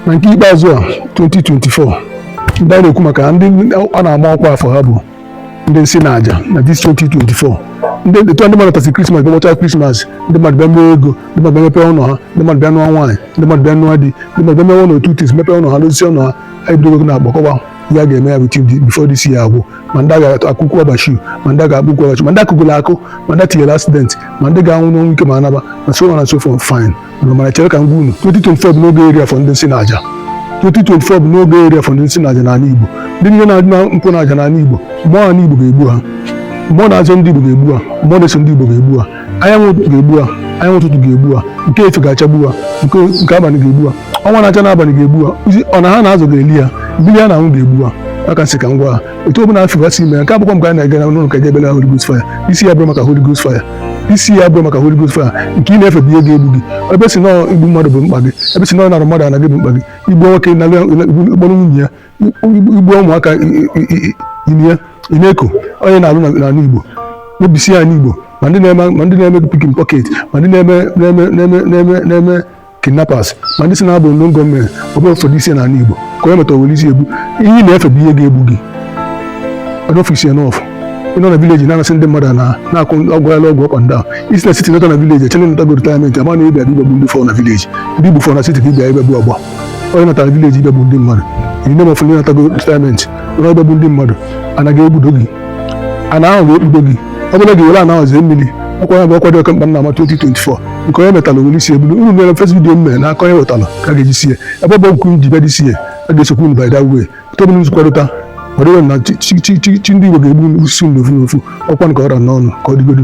na nke ikpeazụ a 2024 ndị a na-ekwu maka ndị a na-ama ọkwa afọ ha bụ ndị nsi na aja na this 2024 ndị mmadụ tasị krismas bịa gbachaa krismas, ndị mmadụ bịa mee ego, ndị mmadụ bịa mepee ụlọ ha, ndị mmadụ bịa nụọ nwaanyị, ndị mmadụ bịa nụọ di, ndị mmadụ bịa mewe ụlọ tutis mepee ụlọ ha dozie ụlọ ha. Anyị bidogo na-agbakọwa ihe a ga-eme ya bụ bifo dis ya agwụ, ma ndị a ga-akụkwu ọbashu, ma ndị a ga-akpụkwu ọbashu, ma ndị akụgụrụ akụ, ma ndị tinyere asidenti, ma ndị ga-anwụ n'ọnwụ ike ma anaba na so on and so forth. Fine, mana chere ka m gwa unu 2024 bụ n'oge eri afọ ndị nsi na aja. 2024 bụ n'oge eri afọ ndị nsi na aja n'ala Igbo. Ndị niile na-adị na nkwụ na aja n'ala Igbo, mmụọ ala Igbo ga-egbu ha, mmụọ na-azọ ndị Igbo ga-egbu ha, mmụọ na-eso ndị Igbo ga-egbu ha, anyanwụ ga-egbu ha, anyanwụ ụtụtụ ga-egbu ha, nke efe ga-achagbu ha, nke abalị ga-egbu ha, ọnwa na-acha n'abalị ga-egbu ha, ọna ha na-azọ ga-eli ha, mmiri ha na-anwụ ga-egbu ha. Aka nsị ka m gwa ha etu ọ bụla afọ gasị ime nke akwụkwọ m ka anyị na-aga na ụlọ ka ebela Holy Ghost fire. Isi ya bụrụ maka Holy Ghost fire, isi ya bụrụ maka Holy Ghost fire nke ị na-efe bụ ihe ga-egbu gị. Ebe si nọọ igbu mmadụ bụ mkpa gị, ebe si nọọ narụ mmadụ ana gị bụ mkpa gị, igbu nwoke na igbu nwunye ya, igbu ụmụaka inye ị-na-eko onye na-alụ n'ala Igbo, mebisi ya n'Igbo, ma ndị na-eme pikin pọket, ma ndị na-eme kidnappers, ma ndị si na-abụ ndị gọọmenti ọbụla ụfọdụ isi n'ala Igbo ka onye metara were isi egbu. Ihe na-efe bụ ihe ga-egbu gị. Ọdụ ọfisi enọf ịnọ na vileji na-anasị ndị mmadụ na-akụ ọgwụghala ọgwụ ọkwa ndị ahụ. Isi na siti nọta na vileji echere natago ritayamenti, ama na ịbịa ibegbu ndị fọ na vileji, ndị Igbo fọ na siti ka ịbịa ibegbu ọgba. Onye natara vileji ibegbu ndị mmadụ, iri ne mọfụ ndị natago ritayamenti onye ibegbu ndị mmadụ, ana ga-egbudo gị, ana ahụ ga-ekpudo gị. Ọ bụla gị were ana ahụ zee mmiri, ọkwa ya bụ ọkwa dị oke mkpa na-ama 2024 nke onye metala were isi ebudo. Unu mere fes vidiyo m mere n'aka onye wetala ka a ga-eji sie ebe ọ bụ nkwu ji bịa dị sie a ga-esokwu unu by that way. Tọbụrụ nzukọrịta ọ dịghị na chi ndị Igbo ga-egbu isi n'ofu n'ofu, ọkwa nke ọra n'ọnụ ka ọ dịgodu.